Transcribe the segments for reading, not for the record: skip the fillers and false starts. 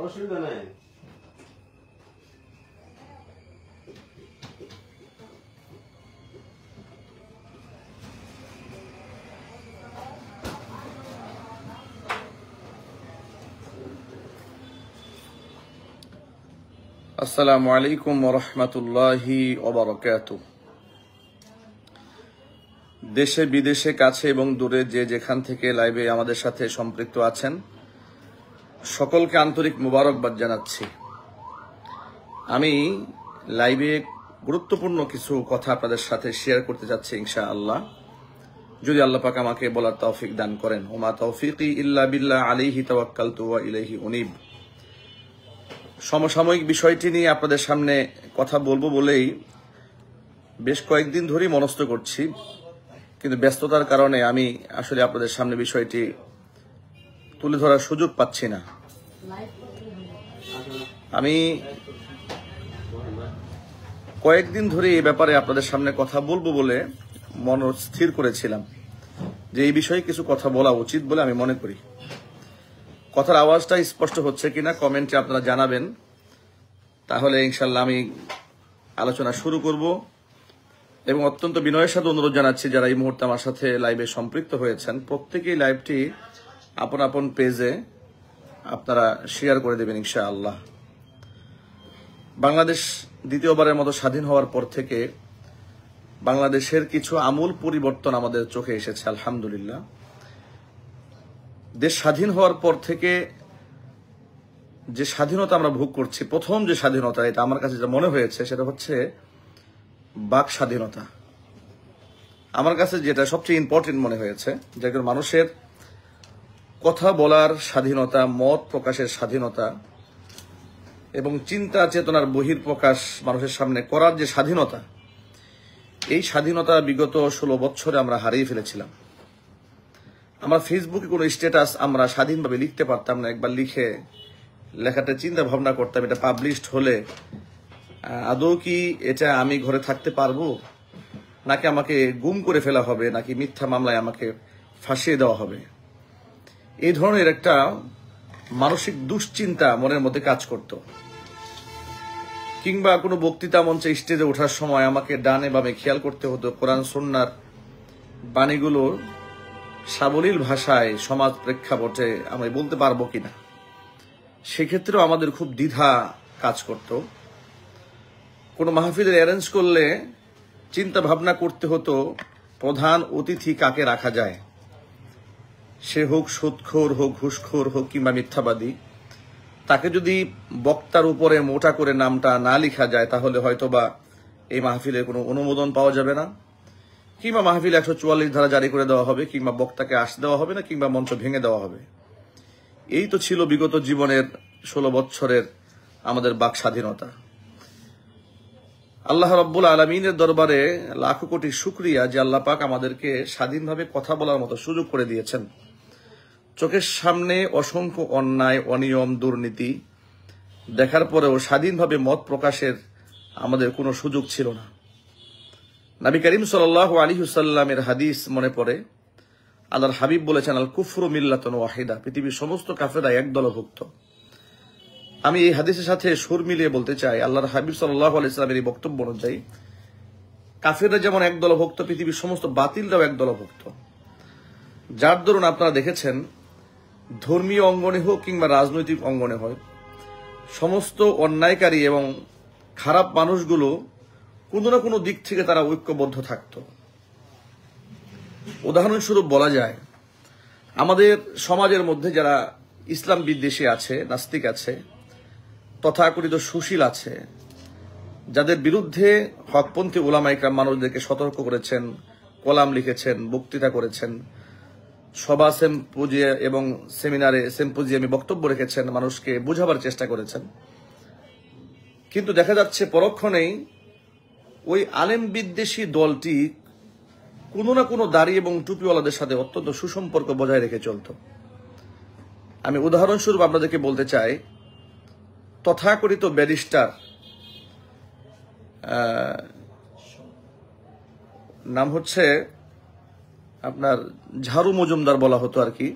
অসুবিধা নাই। আসসালামু আলাইকুম ওয়া রাহমাতুল্লাহি ওয়া বারাকাতুহু। দেশে বিদেশে কাছে এবং দূরে যে যেখান থেকে লাইভে আমাদের সাথে সম্পৃক্ত আছেন সকলকে আন্তরিক মোবারকবাদ জানাচ্ছি। আমি লাইভে গুরুত্বপূর্ণ কিছু কথা আপনাদের সাথে শেয়ার করতে যাচ্ছি ইনশাআল্লাহ, যদি আল্লাহ পাক আমাকে বলার তৌফিক দান করেন। ওমা তৌফিকি ইল্লা বিল্লাহ আলাইহি তাওয়াক্কালতু ওয়া ইলাইহি উনীব। সমসাময়িক বিষয়টি নিয়ে আপনাদের সামনে কথা বলবো বলেই বেশ কয়েকদিন ধরেই মনস্থ করছি, কিন্তু ব্যস্ততার কারণে আমি আসলে আপনাদের সামনে বিষয়টি তুলে ধরার সুযোগ পাচ্ছি না। আমি কয়েকদিন ধরে এই ব্যাপারে আপনাদের সামনে কথা বলবো বলে মন স্থির করেছিলাম যে এই বিষয়ে কিছু কথা বলা উচিত বলে আমি মনে করি। কথার আওয়াজটা স্পষ্ট হচ্ছে কিনা কমেন্টে আপনারা জানাবেন, তাহলে ইনশাল্লাহ আমি আলোচনা শুরু করব। এবং অত্যন্ত বিনয়ের সাথে অনুরোধ জানাচ্ছি যারা এই মুহূর্তে আমার সাথে লাইভে সম্পৃক্ত হয়েছেন প্রত্যেকেই লাইভটি আপন আপন পেজে আপনারা শেয়ার করে দেবেন ইনশাআল্লাহ। বাংলাদেশ দ্বিতীয়বারের মতো স্বাধীন হওয়ার পর থেকে বাংলাদেশের কিছু আমূল পরিবর্তন আমাদের চোখে এসেছে আলহামদুলিল্লাহ। দেশ স্বাধীন হওয়ার পর থেকে যে স্বাধীনতা আমরা ভোগ করছি, প্রথম যে স্বাধীনতা, এটা আমার কাছে যেটা মনে হয়েছে সেটা হচ্ছে বাক স্বাধীনতা। আমার কাছে যেটা সবচেয়ে ইম্পর্টেন্ট মনে হয়েছে, যে একজন মানুষের কথা বলার স্বাধীনতা, মত প্রকাশের স্বাধীনতা এবং চিন্তা চেতনার বহির্প্রকাশ মানুষের সামনে করার যে স্বাধীনতা, এই স্বাধীনতা বিগত 16 বছরে আমরা হারিয়ে ফেলেছিলাম। আমরা ফেসবুকে কোনো স্ট্যাটাস আমরা স্বাধীনভাবে লিখতে পারতাম না। একবার লিখে লেখাটা চিন্তা ভাবনা করতাম এটা পাবলিশড হলে আদৌ কি এটা আমি ঘরে থাকতে পারবো, নাকি আমাকে গুম করে ফেলা হবে, নাকি মিথ্যা মামলায় আমাকে ফাঁসিয়ে দেওয়া হবে। এই ধরনের একটা মানসিক দুশ্চিন্তা মনের মধ্যে কাজ করত। কিংবা কোনো বক্তৃতা মঞ্চে স্টেজে ওঠার সময় আমাকে ডানে বামে খেয়াল করতে হতো কোরআন সুন্নাহর বাণীগুলো সাবলীল ভাষায় সমাজ প্রেক্ষাপটে আমি বলতে পারবো কিনা। সেক্ষেত্রেও আমাদের খুব দ্বিধা কাজ করত। কোনো মাহফিলের অ্যারেঞ্জ করলে চিন্তা ভাবনা করতে হতো প্রধান অতিথি কাকে রাখা যায়, সে হোক সুদখোর, হোক ঘুষখোর, হোক কিংবা মিথ্যাবাদী। তাকে যদি বক্তার উপরে মোটা করে নামটা না লেখা যায় তাহলে হয়তোবা এই মাহফিলের কোনো অনুমোদন পাওয়া যাবে না, কিংবা মাহফিল 144 ধারা জারি করে দেওয়া হবে, কিংবা বক্তাকে আসতে দেওয়া হবে না, কিংবা মঞ্চ ভেঙে দেওয়া হবে। এই তো ছিল বিগত জীবনের 16 বছরের আমাদের বাক স্বাধীনতা। আল্লাহ রাব্বুল আলামিনের দরবারে লাখো কোটি শুকরিয়া যে আল্লাহ পাক আমাদেরকে স্বাধীনভাবে কথা বলার মতো সুযোগ করে দিয়েছেন। চোখের সামনে অসংখ্য অন্যায়, অনিয়ম, দুর্নীতি দেখার পরেও স্বাধীনভাবে মত প্রকাশের আমাদের কোনো সুযোগ ছিল না। নবী করিম সাল্লাল্লাহু আলাইহি ওয়াসাল্লামের হাদিস মনে পড়ে, আল্লাহর হাবিব বলেছেন আল কুফরু মিল্লাতুন ওয়াহিদা, পৃথিবীর সমস্ত কাফেররা এক দলভুক্ত। আমি এই হাদিসের সাথে সুর মিলিয়ে বলতে চাই, আল্লাহর হাবিব সাল্লাল্লাহু আলাইহি ওয়াসাল্লামের এই বক্তব্য অনুযায়ী কাফেররা যেমন এক দলভুক্ত, পৃথিবীর সমস্ত বাতিলরাও এক দলভুক্ত। যার দরুন আপনারা দেখেছেন ধর্মীয় অঙ্গনে হোক কিংবা রাজনৈতিক অঙ্গনে হোক, সমস্ত অন্যায়কারী এবং খারাপ মানুষগুলো কোনো না কোনো দিক থেকে তারা ঐক্যবদ্ধ থাকত। উদাহরণস্বরূপ বলা যায়, আমাদের সমাজের মধ্যে যারা ইসলাম বিদ্বেষী আছে, নাস্তিক আছে, তথাকথিত সুশীল আছে, যাদের বিরুদ্ধে হকপন্থী উলামা ইকরাম মানুষদেরকে সতর্ক করেছেন, কলাম লিখেছেন, বক্তৃতা করেছেন, সভা সিম্পোজিয়াম এবং সিম্পোজিয়ামে বক্তব্য রেখেছেন, মানুষকে বোঝাবার চেষ্টা করেছেন। কিন্তু দেখা যাচ্ছে পরক্ষণেই ওই আলেম বিদ্বেষী দলটি কোনো না কোনো দাড়ি এবং টুপিওয়ালাদের সাথে অত্যন্ত সুসম্পর্ক বজায় রেখে চলত। আমি উদাহরণস্বরূপ আপনাদেরকে বলতে চাই, তথাকথিত ব্যারিস্টার, নাম হচ্ছে আপনার ঝাড়ু মজুমদার বলা হতো আর কি,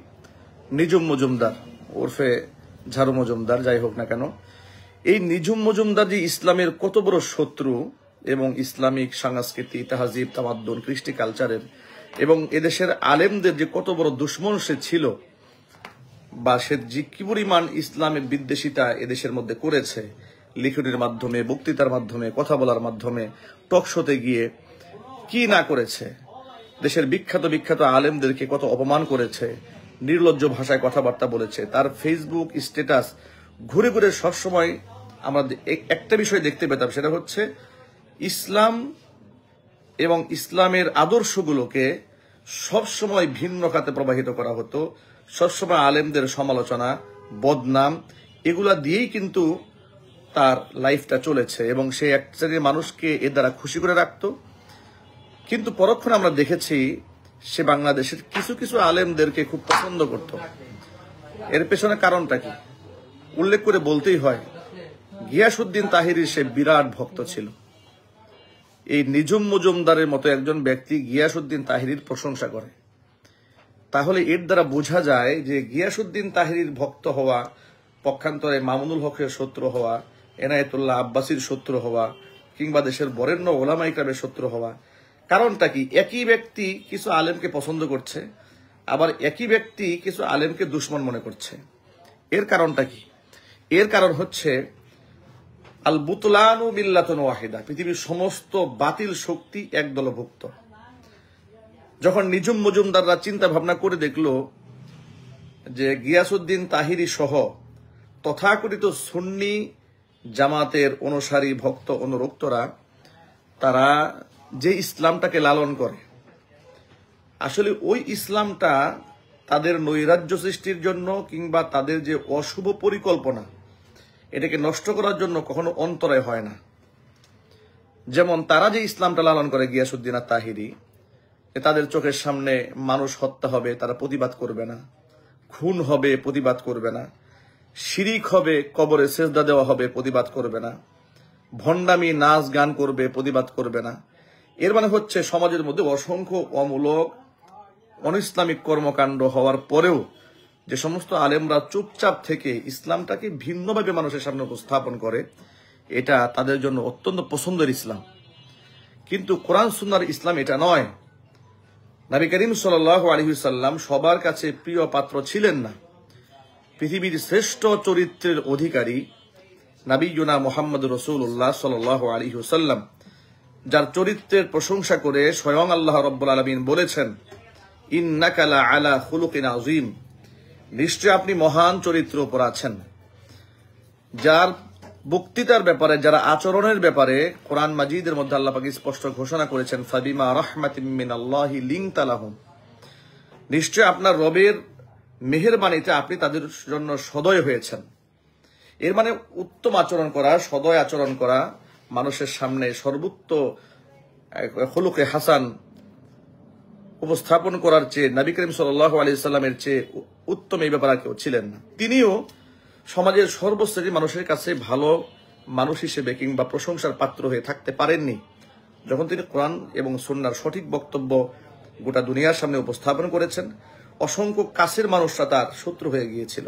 নিজুম মজুমদার ওরফে ঝাড়ু মজুমদার, যাই হোক না কেন, এই নিঝুম মজুমদার যে ইসলামের কত বড় শত্রু এবং ইসলামিক সংস্কৃতি, তাহাজিব, তামাদ্দুন, কৃষ্টি কালচারের এবং এদেশের আলেমদের যে কত বড় দুশ্মন সে ছিল, বা সে যে কি পরিমাণ ইসলামের বিদ্বেষিতা এদেশের মধ্যে করেছে, লিখনের মাধ্যমে, বক্তৃতার মাধ্যমে, কথা বলার মাধ্যমে, টক শোতে গিয়ে কি না করেছে, দেশের বিখ্যাত বিখ্যাত আলেমদেরকে কত অপমান করেছে, নির্লজ্জ ভাষায় কথাবার্তা বলেছে, তার ফেসবুক স্ট্যাটাস ঘুরে ঘুরে সবসময় আমরা একটা বিষয় দেখতে পেতাম, সেটা হচ্ছে ইসলাম এবং ইসলামের আদর্শগুলোকে সবসময় ভিন্ন খাতে প্রবাহিত করা হতো। সবসময় আলেমদের সমালোচনা, বদনাম, এগুলা দিয়েই কিন্তু তার লাইফটা চলেছে এবং সে এক শ্রেণীর মানুষকে এর দ্বারা খুশি করে রাখত। কিন্তু পরক্ষণে আমরা দেখেছি সে বাংলাদেশের কিছু কিছু আলেমদেরকে খুব পছন্দ করত। এর পেছনে কারণটা কি উল্লেখ করে বলতেই হয়, গিয়াসউদ্দিন তাহিরির সে বিরাট ভক্ত ছিল। এই নিঝুম মজুমদারের মতো একজন ব্যক্তি গিয়াসউদ্দিন তাহিরির প্রশংসা করে, তাহলে এর দ্বারা বোঝা যায় যে গিয়াসউদ্দিন তাহিরির ভক্ত হওয়া, পক্ষান্তরে মামুনুল হকের শত্রু হওয়া, এনায়েতুল্লাহ আব্বাসীর শত্রু হওয়া, কিংবা দেশের বরেণ্য ওলামা ইকরামের শত্রু হওয়া, কারণটা কি? একই ব্যক্তি কিছু আলেমকে পছন্দ করছে, আবার একই ব্যক্তি কিছু আলেমকে দুশ্মন মনে করছে। এর কারণটা কি? এর কারণ হচ্ছে আল বুতলানু মিল্লাতুন ওয়াহিদা, পৃথিবীর সমস্ত বাতিল শক্তি এক দলভুক্ত। যখন নিঝুম মজুমদাররা চিন্তা ভাবনা করে দেখলো যে গিয়াসউদ্দিন তাহিরি সহ তথাকথিত সুন্নি জামাতের অনুসারী ভক্ত অনুরক্তরা তারা যে ইসলামটাকে লালন করে, আসলে ওই ইসলামটা তাদের নৈরাজ্য সৃষ্টির জন্য কিংবা তাদের যে অশুভ পরিকল্পনা এটাকে নষ্ট করার জন্য কখনো অন্তরায় হয় না। যেমন তারা যে ইসলামটা লালন করে গিয়াসউদ্দিন আর তাহিরি, তাদের চোখের সামনে মানুষ হত্যা হবে, তারা প্রতিবাদ করবে না, খুন হবে, প্রতিবাদ করবে না, শিরিক হবে, কবরে সেজদা দেওয়া হবে, প্রতিবাদ করবে না, ভণ্ডামি, নাচ গান করবে, প্রতিবাদ করবে না। এর মানে হচ্ছে সমাজের মধ্যে অসংখ্য অমূলক অনইসলামিক কর্মকাণ্ড হওয়ার পরেও যে সমস্ত আলেমরা চুপচাপ থেকে ইসলামটাকে ভিন্নভাবে মানুষের সামনে উপস্থাপন করে, এটা তাদের জন্য অত্যন্ত পছন্দের ইসলাম। কিন্তু কোরআন সুন্নাহর ইসলাম এটা নয়। নবী করিম সাল্লাল্লাহু আলাইহি ওয়াসাল্লাম সবার কাছে প্রিয় পাত্র ছিলেন না। পৃথিবীর শ্রেষ্ঠ চরিত্রের অধিকারী নবিয়ুনা মুহাম্মদ রাসূলুল্লাহ সাল্লাল্লাহু আলাইহি ওয়াসাল্লাম, যার চরিত্রের প্রশংসা করে স্বয়ং আল্লাহ রাব্বুল আলামিন বলেছেন, ইন্নাকা লা আলা খুলুকিন আযীম, নিশ্চয় আপনি মহান চরিত্রের উপর আছেন। যার বক্তৃতার ব্যাপারে, যারা আচরণের ব্যাপারে কোরআন মাজিদের মধ্যে আল্লাহ পাক স্পষ্ট ঘোষণা করেছেন, ফাবিমা রাহমাতিম মিনাল্লাহি লিনতা লাহুম, নিশ্চয় আপনার রবের মেহেরবানিতে আপনি তাদের জন্য সদয় হয়েছেন। এর মানে উত্তম আচরণ করা, সদয় আচরণ করা, মানুষের সামনে সর্বোচ্চ খুলুকে হাসান উপস্থাপন করার চেয়ে নবী করিম সাল্লাল্লাহু আলাইহি সাল্লামের চেয়ে উত্তম এই ব্যাপারে কেউ ছিলেন না। তিনিও সমাজের সর্বশ্রেণীর মানুষের কাছে ভালো মানুষ হিসেবে কিংবা প্রশংসার পাত্র হয়ে থাকতে পারেননি। যখন তিনি কোরআন এবং সুন্নাহর সঠিক বক্তব্য গোটা দুনিয়ার সামনে উপস্থাপন করেছেন, অসংখ্য কাছের মানুষরা তার শত্রু হয়ে গিয়েছিল।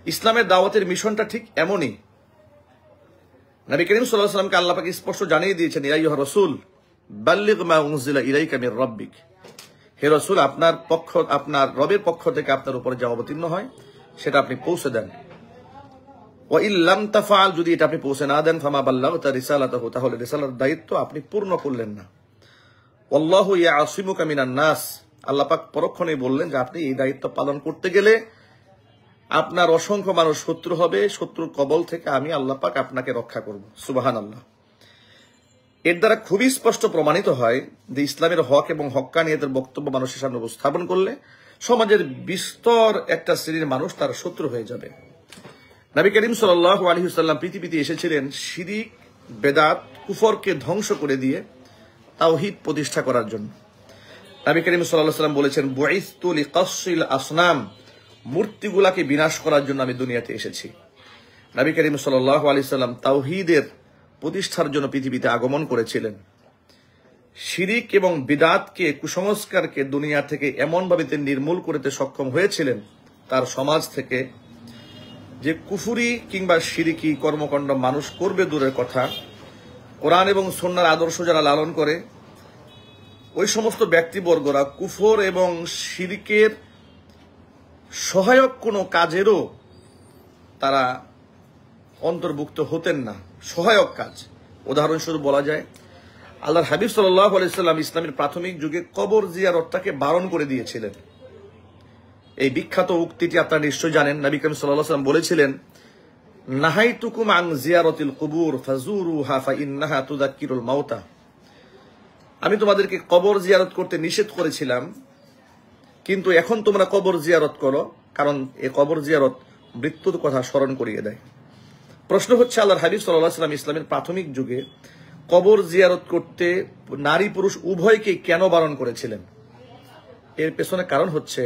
ইসলামের দাওয়াতের মিশনটা ঠিক এমনই। নবী করিম সাল্লাল্লাহু আলাইহি ওয়াসাল্লামকে আল্লাহ পাক স্পষ্ট জানিয়ে দিয়েছেন, ইয়া আইয়ুহা রাসূল বাল্লিগ মা উনজিলা ইলাইকা মির রাব্বিক, হে রাসূল, আপনার রবের পক্ষ থেকে আপনার উপরে যা অবতীর্ণ হয় সেটা আপনি পৌঁছে দেন। ওয়া ইল্লাম তাফআল, যদি এটা আপনি পৌঁছে না দেন, ফামা বাল্লাগতা রিসালাতাহু, তাহলে রিসালার দায়িত্ব আপনি পূর্ণ করলেন না। ওয়াল্লাহু ইয়াসিমুকা মিনান নাস, আল্লাহ পাক পরক্ষণেই বললেন যে আপনি এই দায়িত্ব পালন করতে গেলে আপনার অসংখ্য মানুষ শত্রু হবে, শত্রুর কবল থেকে আমি আল্লাহ পাক আপনাকে রক্ষা করব। সুবহানাল্লাহ। এর দ্বারা খুবই স্পষ্ট প্রমাণিত হয় যে ইসলামের হক এবং হক্কানিয়তের বক্তব্য মানুষের সামনে উপস্থাপন করলে সমাজের বিস্তর একটা শ্রেণীর মানুষ তার শত্রু হয়ে যাবে। নবী করিম সাল্লাল্লাহু আলাইহি ওয়াসাল্লাম পৃথিবীতে এসেছিলেন শিরিক, বেদাত, কুফরকে ধ্বংস করে দিয়ে তাওহীদ প্রতিষ্ঠা করার জন্য। নবী করিম সাল্লাল্লাহু আলাইহি ওয়াসাল্লাম বলেছেন, বুইসতু লিকাসসিল আসনাম, মূর্তিগুলাকে বিনাশ করার জন্য আমি দুনিয়াতে এসেছি। নবী করিম সাল্লাল্লাহু আলাইহি ওয়াসাল্লাম তাওহীদের প্রতিষ্ঠার জন্য পৃথিবীতে আগমন করেছিলেন। শিরিক এবং বিদাতকে, কুসংস্কারকে দুনিয়া থেকে এমনভাবে তিনি নির্মূল করতে সক্ষম হয়েছিলেন, তার সমাজ থেকে যে কুফুরি কিংবা শিরিকি কর্মকাণ্ড মানুষ করবে দূরের কথা, কোরআন এবং সুন্নাহর আদর্শ যারা লালন করে ওই সমস্ত ব্যক্তিবর্গরা কুফর এবং শিরিকের সহায়ক কোনো কাজেরও তারা অন্তর্ভুক্ত হতেন না। সহায়ক কাজ, উদাহরণস্বরূপ বলা যায় আল্লাহর হাবিব সাল্লাল্লাহু আলাইহি সাল্লাম ইসলামের প্রাথমিক যুগে কবর জিয়ারতটাকে বারণ করে দিয়েছিলেন। এই বিখ্যাত উক্তিটি আপনারা নিশ্চয় জানেন। নবী করিম সাল্লাল্লাহু আলাইহি ওয়াসাল্লাম বলেছিলেন, নাহাইতুকুম আন জিয়ারাতিল কুবুর ফাজুরুহা ফাইন্নাহা তুযাক্কিরুল মাউতা। আমি তোমাদেরকে কবর জিয়ারত করতে নিষেধ করেছিলাম, কিন্তু এখন তোমরা কবর জিয়ারত করো, কারণ এই কবর জিয়ারত মৃত্যুর কথা স্মরণ করিয়ে দেয়। প্রশ্ন হচ্ছে, আল্লাহর হাবিব সাল্লাল্লাহু আলাইহি ওয়াসাল্লাম ইসলামের প্রাথমিক যুগে কবর জিয়ারত করতে নারী পুরুষ উভয়কে কেন বারণ করেছিলেন? এর পেছনে কারণ হচ্ছে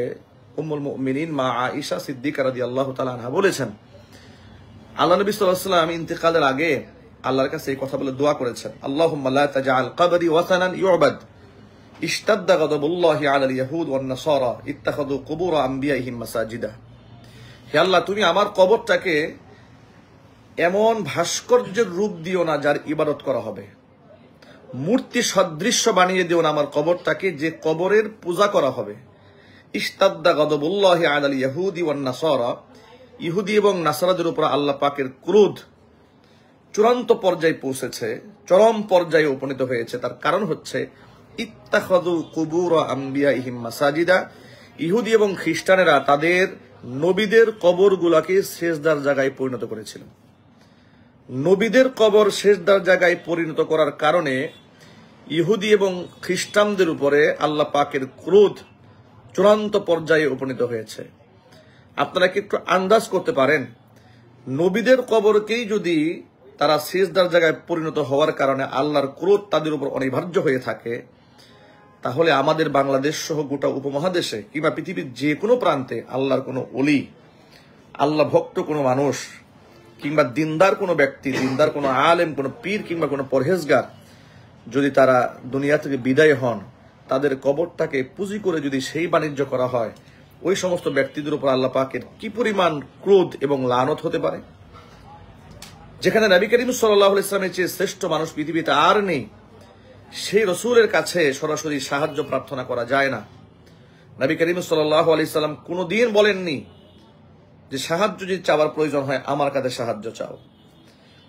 উম্মুল মুমিনিন মা আয়েশা সিদ্দিকা রাদিয়াল্লাহু তাআলা আনহা বলেছেন, আল্লাহ নবী সাল্লাল্লাহু আলাইহি ওয়াসাল্লাম ইন্তেকালের আগে আল্লাহর কাছে এই কথা বলে দোয়া করেছেন, আল্লাহুম্মা লা তাজআল কবরি ওয়াসানান ইউবাদ ইশতাদ্দা গাদাবুল্লাহি আলাল ইয়াহুদ ওয়ান নাসারা ইত্তাখাযু কুবুর আমবিয়াইহিম মাসাজিদা। হে আল্লাহ, তুমি আমার কবরটাকে এমন ভাস্কর্যের রূপ দিও না যার ইবাদত করা হবে, মূর্তি সদৃশ্য বানিয়ে দিও না আমার কবরটাকে যে কবরের পূজা করা হবে। ইশতাদ্দা গাদাবুল্লাহি আলাল ইয়াহুদি ওয়ান নাসারা, ইহুদি এবং নাসারাদের উপর আল্লাহ পাকের ক্রোধ চূড়ান্ত পর্যায়ে পৌঁছেছে, চরম পর্যায়ে উপনীত হয়েছে। তার কারণ হচ্ছে ইত্তাখাযু কুবুর আমবিয়াইহিম মাসাজিদা, ইহুদি এবং খ্রিস্টানেরা তাদের নবীদের কবরগুলোকে সেজদার জায়গায় পরিণত করেছিল। নবীদের কবর সেজদার জায়গায় পরিণত করার কারণে ইহুদি এবং খ্রিস্টানদের উপরে আল্লাহ পাকের ক্রোধ চূড়ান্ত পর্যায়ে উপনীত হয়েছে। আপনারা কি একটু আন্দাজ করতে পারেন, নবীদের কবরকেই যদি তারা সিজদার জায়গায় পরিণত হওয়ার কারণে আল্লাহর ক্রোধ তাদের উপর অনিবার্য হয়ে থাকে, তাহলে আমাদের বাংলাদেশ সহ গোটা উপমহাদেশে কিংবা পৃথিবীর যে কোনো প্রান্তে আল্লাহর কোনো ওলি, আল্লাহ ভক্ত কোনো মানুষ কিংবা দিনদার কোনো ব্যক্তি, দিনদার কোনো আলেম, কোনো পীর কিংবা কোনো পরহেজগার যদি তারা দুনিয়া থেকে বিদায় হন, তাদের কবরটাকে পুঁজি করে যদি সেই বাণিজ্য করা হয়, ওই সমস্ত ব্যক্তিদের উপর আল্লাহ পাকের কি পরিমাণ ক্রোধ এবং লানত হতে পারে। যেখানে নবী করিম সাল্লাল্লাহু আলাইহি ওয়াসাল্লামের চেয়ে শ্রেষ্ঠ মানুষ পৃথিবীতে আর নেই, সেই রাসূলের কাছে সরাসরি সাহায্য প্রার্থনা করা যায় না। নবী করিম সাল্লাল্লাহু আলাইহি ওয়াসাল্লাম কোনোদিন বলেননি যে সাহায্য যদি চাওয়ার প্রয়োজন হয় আমার কাছে সাহায্য চাও,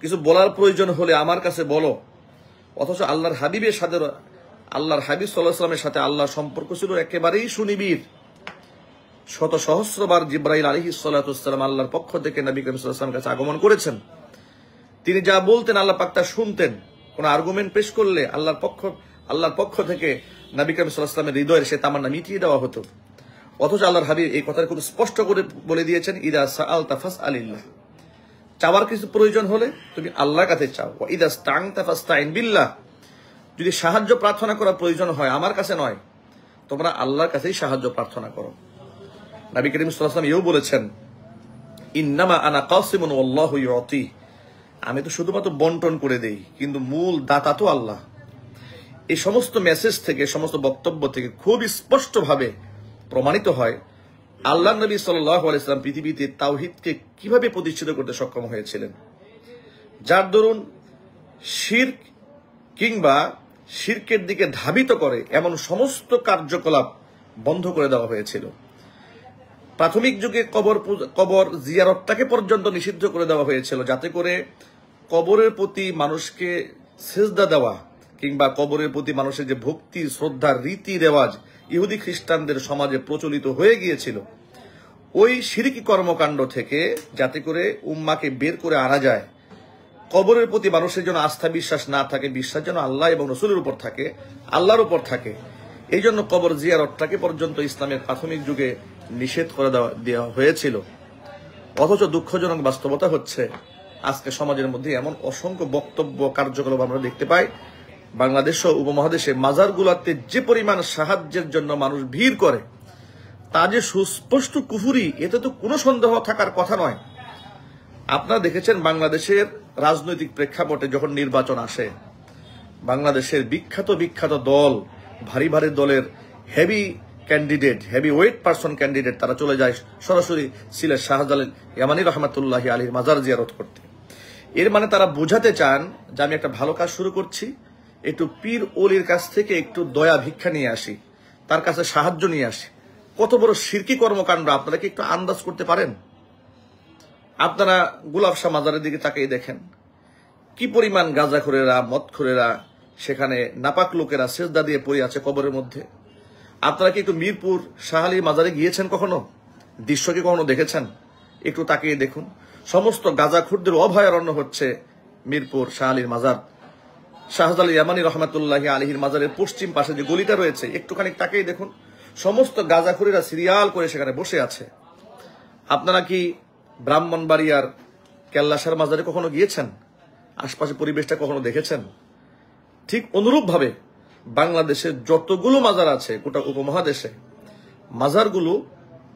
কিছু বলার প্রয়োজন হলে আমার কাছে বলো। অথচ আল্লাহর হাবিবের সাথে, আল্লাহর হাবিব সাল্লাল্লাহু আলাইহি ওয়াসাল্লামের সাথে আল্লাহর সম্পর্ক ছিল একেবারেই সুনিবিড়। শত সহস্রবার জিবরাইল আলাইহিস সালাতু ওয়াস সালাম আল্লাহর পক্ষ থেকে নবী করিম সাল্লাল্লাহু আলাইহি ওয়াসাল্লামের কাছে আগমন করেছেন। তিনি যা বলতেন আল্লাহ পাক তা শুনতেন। কোন আর্গুমেন্ট পেশ করলে আল্লাহর পক্ষ থেকে নবী করিম সাল্লাল্লাহু আলাইহি ওয়াসাল্লামের হৃদয়ের সে তামান্না মিটিয়ে দেওয়া হতো। অথচ আল্লাহর হাবিব এই কথা খুব স্পষ্ট করে বলে দিয়েছেন, ইদা সাআলতা ফাসআলিল্লাহ, চাওয়ার কিছু প্রয়োজন হলে তুমি আল্লাহর কাছে চাও। ওয়া ইদা ইসতাআনতা ফাসতাইন বিল্লাহ, যদি সাহায্য প্রার্থনা করার প্রয়োজন হয় আমার কাছে নয়, তোমরা আল্লাহর কাছেই সাহায্য প্রার্থনা করো। নবী করিম সাল্লাল্লাহু আলাইহি ওয়াসাল্লাম এও বলেছেন, ইন্নামা আনা কাসিমুন ওয়াল্লাহু ইউতি, আমি তো শুধুমাত্র বন্টন করে দেই, কিন্তু মূল দাতা তো আল্লাহ। এই সমস্ত মেসেজ থেকে, সমস্ত বক্তব্য থেকে খুব স্পষ্টভাবে প্রমাণিত হয় আল্লাহ নবী সাল্লাল্লাহু আলাইহি ওয়াসাল্লাম পৃথিবীতে তাওহীদকে কিভাবে প্রতিষ্ঠিত করতে সক্ষম হয়েছিলেন, যার দরুন শিরক কিংবা শিরকের দিকে ধাবিত করে এমন সমস্ত কার্যকলাপ বন্ধ করে দেওয়া হয়েছিল। প্রাথমিক যুগে কবর জিয়ারতটাকে পর্যন্ত নিষিদ্ধ করে দেওয়া হয়েছিল, যাতে করে কবরের প্রতি মানুষকে সিজদা দেওয়া কিংবা কবরের প্রতি মানুষের যে ভক্তি, শ্রদ্ধার রীতি রেওয়াজ ইহুদি খ্রিস্টানদের সমাজে প্রচলিত হয়ে গিয়েছিল, ওই শিরকি কর্মকাণ্ড থেকে যাতে করে উম্মাকে বের করে আনা যায়, কবরের প্রতি মানুষের জন্য আস্থা বিশ্বাস না থাকে, বিশ্বাস যেন আল্লাহ এবং রসুলের উপর থাকে, আল্লাহর উপর থাকে। এই জন্য কবর জিয়ারতটাকে পর্যন্ত ইসলামের প্রাথমিক যুগে নিষেধ করে দেওয়া হয়েছিল। অথচ দুঃখজনক বাস্তবতা হচ্ছে আজকে সমাজের মধ্যে এমন অসংখ্য বক্তব্য, কার্যকলাপ আমরা দেখতে পাই। বাংলাদেশ ও উপমহাদেশে মাজারগুলোতে যে পরিমাণ সাহায্যের জন্য মানুষ ভিড় করে, তা যে সুস্পষ্ট কুফুরি, এতে তো কোনো সন্দেহ থাকার কথা নয়। আপনারা দেখেছেন বাংলাদেশের রাজনৈতিক প্রেক্ষাপটে যখন নির্বাচন আসে, বাংলাদেশের বিখ্যাত দল, ভারী দলের heavy candidate, heavy weight person candidate, তারা চলে যায় সরাসরি সিলেট শাহজালাল ইয়ামানী রহমাতুল্লাহি আলাইহির মাজার জিয়ারত করতে। এর মানে তারা বোঝাতে চান যে আমি একটা ভালো কাজ শুরু করছি, একটু পীর ওলির কাছ থেকে একটু দয়া ভিক্ষা নিয়ে আসি, তার কাছে সাহায্য নিয়ে আসি। কত বড় শিরকি কর্মকাণ্ড আপনারা কি একটু আন্দাজ করতে পারেন? আপনারা গোলাপ শাহ মাজারের দিকে তাকিয়ে দেখেন, কি পরিমাণ গাঁজাখোরেরা, মদখোরেরা, সেখানে নাপাক লোকেরা সেজদা দিয়ে পড়ে আছে কবরের মধ্যে। আপনারা কি একটু মিরপুর শাহ আলী মাজারে গিয়েছেন কখনো? দৃশ্য কি কখনো দেখেছেন? একটু তাকিয়ে দেখুন। সমস্ত গাঁজাখোরদের অভয়ারণ্য হচ্ছে মিরপুর শাহ আলীর মাজার। শাহজালাল ইয়ামানী রহমাতুল্লাহি আলাইহির মাজারের পশ্চিম পাশে যে গলিটা রয়েছে, একটুখানি তাকিয়ে দেখুন, সমস্ত গাঁজাখোরেরা সিরিয়াল করে সেখানে বসে আছে। আপনারা কি ব্রাহ্মণবাড়িয়ার কেল্লাসার মাজারে কখনো গিয়েছেন? আশপাশে পরিবেশটা কখনো দেখেছেন? ঠিক অনুরূপভাবে বাংলাদেশের যতগুলো মাজার আছে গোটা উপমহাদেশে, মাজারগুলো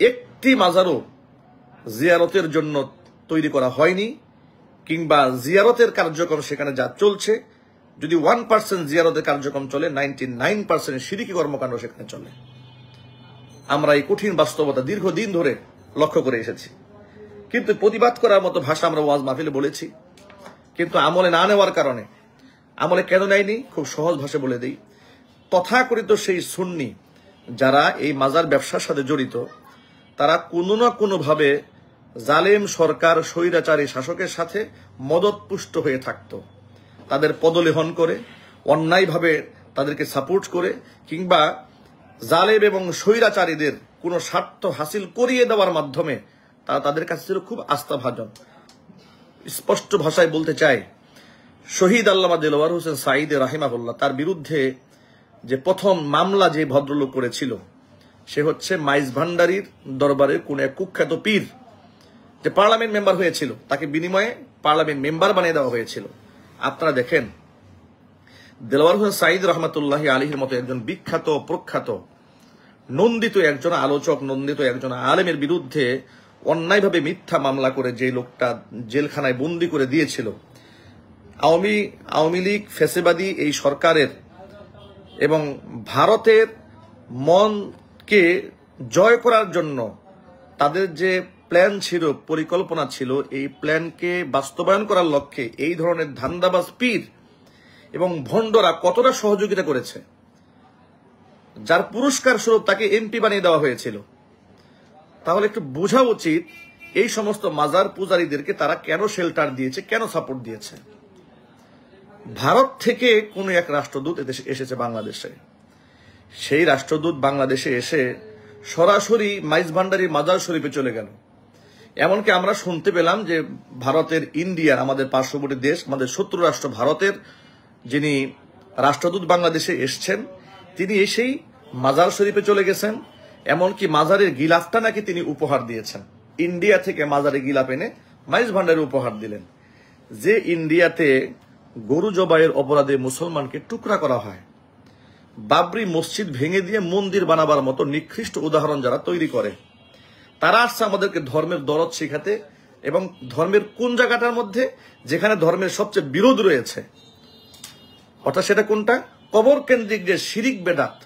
একটি মাজারও জিয়ারতের জন্য তৈরি করা হয়নি, কিংবা জিয়ারতের কার্যক্রম সেখানে যা চলছে, যদি 1% জিয়ারতের কার্যক্রম চলে, 99% শিরকি কর্মকাণ্ড সেখানে চলে। আমরা এই কঠিন বাস্তবতা দীর্ঘদিন ধরে লক্ষ্য করে এসেছি, কিন্তু প্রতিবাদ করার মতো ভাষা আমরা ওয়াজ মাহফিলে বলেছি, কিন্তু আমলে না নেওয়ার কারণে, আমলে কেন নেয়নি খুব সহজ ভাষায় বলে দিই। তথাকথিত সেই সুন্নি যারা এই মাজার ব্যবসার সাথে জড়িত, তারা কোনো না কোনোভাবে জালেম সরকার, স্বৈরাচারী শাসকের সাথে মদতপুষ্ট হয়ে থাকত। তাদের পদলেহন করে, অন্যায়ভাবে তাদেরকে সাপোর্ট করে, কিংবা জালেম এবং স্বৈরাচারীদের কোনো স্বার্থ হাসিল করিয়ে দেওয়ার মাধ্যমে তারা তাদের কাছে ছিল খুব আস্থাভাজন। স্পষ্ট ভাষায় বলতে চাই, শহীদ আল্লামা দেলোয়ার হোসেন সাঈদ রাহিমাহুল্লাহ, তার বিরুদ্ধে যে প্রথম মামলা যে ভদ্রলোক করেছিল, সে হচ্ছে মাইজ ভান্ডারীর দরবারের কোন এক কুখ্যাত পীর, যে পার্লামেন্ট মেম্বার হয়েছিল, তাকে বিনিময়ে পার্লামেন্ট মেম্বার বানিয়ে দেওয়া হয়েছিল। আপনারা দেখেন, দেলোয়ার হোসেন সাঈদ রহমাতুল্লাহি আলাইহির মতো একজন বিখ্যাত, প্রখ্যাত, নন্দিত একজন আলোচক, নন্দিত একজন আলেমের বিরুদ্ধে অন্যায়ভাবে মিথ্যা মামলা করে যে লোকটা জেলখানায় বন্দি করে দিয়েছিল, আওয়ামী লীগ ফ্যাসিবাদী এই সরকারের এবং ভারতের মনকে জয় করার জন্য তাদের যে প্ল্যান ছিল, পরিকল্পনা ছিল, এই প্ল্যানকে বাস্তবায়ন করার লক্ষ্যে এই ধরনের ধান্দাবাজ পীর এবং ভণ্ডরা কতটা সহযোগিতা করেছে, যার পুরস্কার স্বরূপ তাকে এমপি বানিয়ে দেওয়া হয়েছিল। তাহলে একটু বোঝা উচিত এই সমস্ত মাজার পূজারীদেরকে তারা কেন শেল্টার দিয়েছে, কেন সাপোর্ট দিয়েছে। ভারত থেকে কোন এক রাষ্ট্রদূত এসেছে বাংলাদেশে, সেই রাষ্ট্রদূত বাংলাদেশে এসে সরাসরি মাইজ ভান্ডারীর মাজার শরীফে চলে গেল। এমনকি আমরা শুনতে পেলাম যে ভারতের, ইন্ডিয়ার, আমাদের পার্শ্ববর্তী দেশ, আমাদের শত্রু রাষ্ট্র ভারতের যিনি রাষ্ট্রদূত বাংলাদেশে এসছেন, তিনি এসেই মাজার শরীফে চলে গেছেন। এমনকি মাজারের গিলাফটা নাকি তিনি উপহার দিয়েছেন। ইন্ডিয়া থেকে মাজারে গিলাফ এনে মাইজ ভান্ডারে উপহার দিলেন। যে ইন্ডিয়াতে গরু জবাইয়ের অপরাধে মুসলমানকে টুকরা করা হয়, বাবরি মসজিদ ভেঙে দিয়ে মন্দির বানাবার মতো নিকৃষ্ট উদাহরণ যারা তৈরি করে, তারা আসছে আমাদেরকে ধর্মের দরদ শেখাতে, এবং ধর্মের কোন জায়গাটার মধ্যে যেখানে ধর্মের সবচেয়ে বিরোধ রয়েছে, অর্থাৎ সেটা কোনটা? কবর কেন্দ্রিক যে শিরিক বেদাত,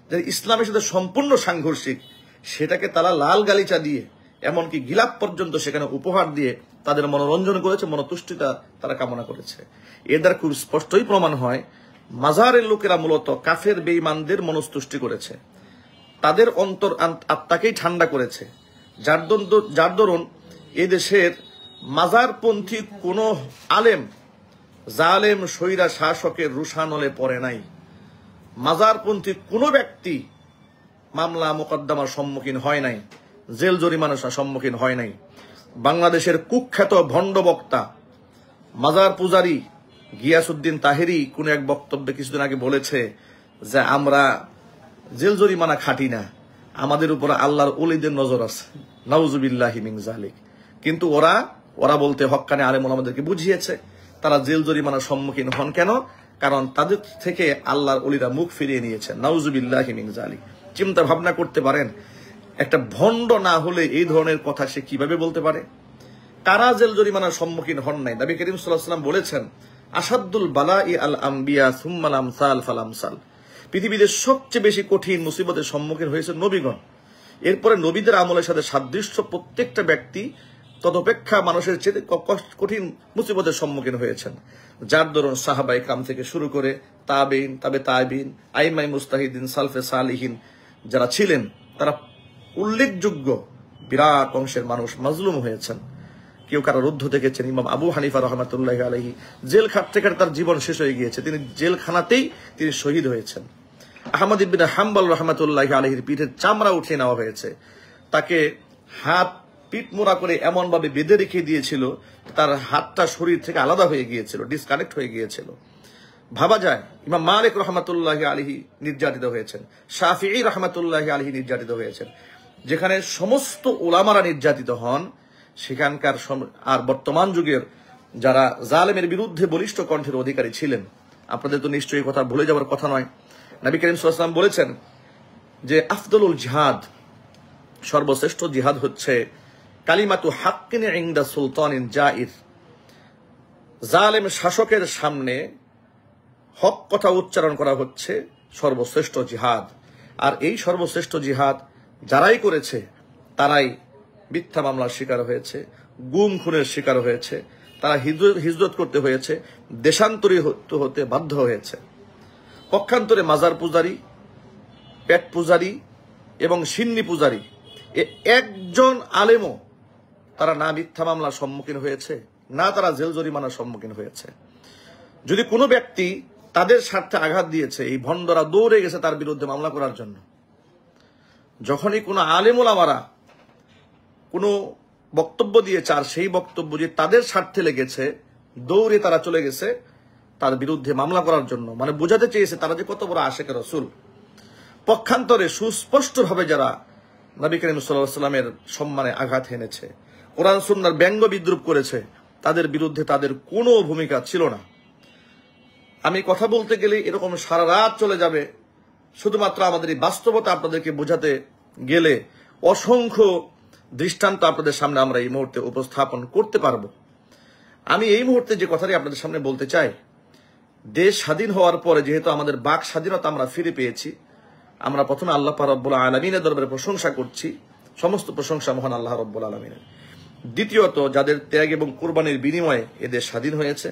যে ইসলামের সাথে সম্পূর্ণ সাংঘর্ষিক, সেটাকে তারা লাল গালিচা দিয়ে, এমনকি গিলাপ পর্যন্ত সেখানে উপহার দিয়ে তাদের মনোরঞ্জন করেছে, মনোতুষ্টিতা তারা কামনা করেছে। এর দ্বারা খুব স্পষ্টই প্রমাণ হয় মাজারের লোকেরা মূলত কাফের বেঈমানদের মনস্তুষ্টি করেছে, তাদের অন্তর আত্মাকেই ঠান্ডা করেছে, যার দরুন এদেশের মাজারপন্থী কোন আলেম জালেম স্বৈরা শাসকের রুশানলে পড়ে নাই। মাজারপন্থী কোনো ব্যক্তি মামলা মোকদ্দমার সম্মুখীন হয় নাই, জেল জরিমানার সম্মুখীন হয় নাই। বাংলাদেশের কুখ্যাত ভণ্ড বক্তা মাজার পূজারী গিয়াসউদ্দিন তাহেরি কোন এক বক্তব্যে কিছুদিন আগে বলেছে যে আমরা জেল জরিমানা খাটি না, আমাদের উপর আল্লাহর ওলিদের নজর আছে, নাউজুবিল্লাহি মিন যালিক। কিন্তু ওরা বলতে হক্কানে আলেম ওলামাদেরকে বুঝিয়েছে তারা জেল জরিমানার সম্মুখীন হন কেন, কারণ তাদের থেকে আল্লাহর ওলিরা মুখ ফিরিয়ে নিয়েছেন, নাউজুবিল্লাহি মিন যালিক। চিন্তা ভাবনা করতে পারেন, একটা ভণ্ড না হলে এই ধরনের কথা সে কিভাবে বলতে পারে? কারা জেল জরিমানার সম্মুখীন হন নাই? নবী করিম সাল্লাল্লাহু আলাইহি ওয়াসাল্লাম বলেছেন, আসাদুল বালাই আল আম্বিয়া সুম্মাল আমসাল ফাল আমসাল। পৃথিবীতে সবচেয়ে বেশি কঠিন মুসিবতের সম্মুখীন হয়েছে নবীগণ। এরপরে নবীদের আমলের সাথে সাদৃশ্য প্রত্যেকটা ব্যক্তি তদপেক্ষা মানুষের চেয়ে কঠিন মুসিবতের সম্মুখীন হয়েছেন, যার দরুন সাহাবাই কাম থেকে শুরু করে তাবেইন, তাবেইন, আইমাই মুস্তাহিদিন, সালফে সালিহিন যারা ছিলেন, তারা উল্লেখযোগ্য বিরাট অংশের মানুষ মাজলুম হয়েছেন। কেউ কারো রুদ্ধ দেখেছেন। ইমাম আবু হানিফা রহমাতুল্লাহ আলাইহি জেল খাট থেকে তার জীবন শেষ হয়ে গিয়েছে, তিনি জেলখানাতেই তিনি শহীদ হয়েছেন। আহমদ ইবনে হাম্বল রহমাতুল্লাহ আলাইহির পিঠের চামড়া উঠিয়ে নেওয়া হয়েছে, তাকে হাত পিঠ মোড়া করে এমন ভাবে বেঁধে রেখে দিয়েছিল, তার হাতটা শরীর থেকে আলাদা হয়ে গিয়েছিল, ডিসকানেক্ট হয়ে গিয়েছিল। ভাবা যায় ইমাম মালিক রহমাতুল্লাহ আলাইহি নির্যাতিত হয়েছেন, শাফিঈ রহমাতুল্লাহ আলাইহি নির্যাতিত হয়েছেন। যেখানে সমস্ত উলামারা নির্যাতিত হন, সেখানকার আর বর্তমান যুগের যারা জালেমের বিরুদ্ধে বলিষ্ঠ কণ্ঠের অধিকারী ছিলেন, আপনাদের তো নিশ্চয়ই কথা ভুলে যাওয়ার কথা নয়। নবী করিম সাল্লাল্লাহু আলাইহি ওয়াসাল্লাম বলেছেন যে আফদলুল জিহাদ, সর্বশ্রেষ্ঠ জিহাদ হচ্ছে কালিমাতু হাক্কিন ইনদা সুলতানিন জাইর, জালেম শাসকের সামনে হক কথা উচ্চারণ করা হচ্ছে সর্বশ্রেষ্ঠ জিহাদ। আর এই সর্বশ্রেষ্ঠ জিহাদ যারাই করেছে তারাই মিথ্যা মামলার শিকার হয়েছে, গুম খুনের শিকার হয়েছে, তারা হিজরত করতে হয়েছে, দেশান্তরীত হতে বাধ্য হয়েছে। পক্ষান্তরে মাজার পূজারী, পেট পূজারী এবং সিন্নি পূজারী একজন আলেমও তারা না মিথ্যা মামলার সম্মুখীন হয়েছে, না তারা জেল জরিমানার সম্মুখীন হয়েছে। যদি কোনো ব্যক্তি তাদের স্বার্থে আঘাত দিয়েছে, এই ভণ্ডরা দৌড়ে গেছে তার বিরুদ্ধে মামলা করার জন্য। যখনই কোনো আলেম ওলামারা কোনো বক্তব্য দিয়েছে আর সেই বক্তব্য যে তাদের স্বার্থে লেগেছে, দৌড়ে তারা চলে গেছে তার বিরুদ্ধে মামলা করার জন্য, মানে বোঝাতে চেয়েছে তারা যে কত বড় আশিকে রাসূল। পক্ষান্তরে সুস্পষ্টভাবে যারা নবী করিম সাল্লাল্লাহু আলাইহি ওয়াসাল্লামের সম্মানে আঘাত এনেছে, কোরআন সুন্নাহর ব্যঙ্গ বিদ্রুপ করেছে, তাদের বিরুদ্ধে তাদের কোনো ভূমিকা ছিল না। আমি কথা বলতে গেলে এরকম সারা রাত চলে যাবে, শুধুমাত্র আমাদের এই বাস্তবতা আপনাদেরকে বোঝাতে গেলে অসংখ্য দৃষ্টান্ত আপনাদের সামনে আমরা এই মুহূর্তে উপস্থাপন করতে পারবো। আমি এই মুহূর্তে যে কথাটি আপনাদের সামনে বলতে চাই, দেশ স্বাধীন হওয়ার পরে যেহেতু আমাদের বাক স্বাধীনতা আমরা ফিরে পেয়েছি, আমরা প্রথমে আল্লাহ পাক রব্বুল আলামিনের দরবারে প্রশংসা করছি, সমস্ত প্রশংসা মহান আল্লাহ রব্বুল আলামিনের। দ্বিতীয়ত, যাদের ত্যাগ এবং কুরবানির বিনিময়ে এদেশ স্বাধীন হয়েছে,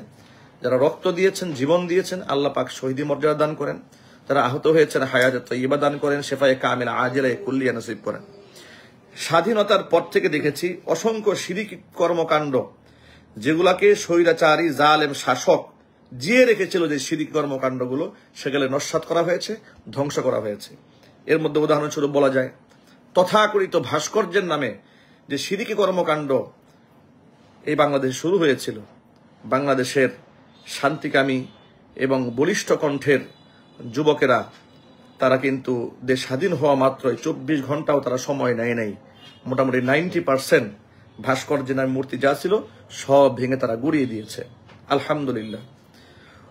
যারা রক্ত দিয়েছেন, জীবন দিয়েছেন, আল্লাহ পাক শহীদি মর্যাদা দান করেন, যারা আহত হয়েছেন হায়াতে তয়্যিবা দান করেন, শেফায়ে কামিলা আজিলা কুল্লিয়া নসিব করেন। স্বাধীনতার পর থেকে দেখেছি অসংখ্য শিরকি কর্মকাণ্ড, যেগুলাকে স্বৈরাচারী জালেম শাসক জিয়ে রেখেছিল, যে শিরকি কর্মকাণ্ডগুলো সেগুলো নস্যাৎ করা হয়েছে, ধ্বংস করা হয়েছে। এর মধ্যে উদাহরণস্বরূপ বলা যায় তথাকথিত ভাস্কর্যের নামে যে শিরকি কর্মকাণ্ড এই বাংলাদেশে শুরু হয়েছিল, বাংলাদেশের শান্তিকামী এবং বলিষ্ঠ কণ্ঠের যুবকেরা তারা কিন্তু দেশ স্বাধীন হওয়া মাত্রই 24 ঘন্টাও তারা সময় নেয় নাই, মোটামুটি 90% ভাস্কর্যের নামে মূর্তি যা ছিল সব ভেঙে তারা গুড়িয়ে দিয়েছে, আলহামদুলিল্লাহ।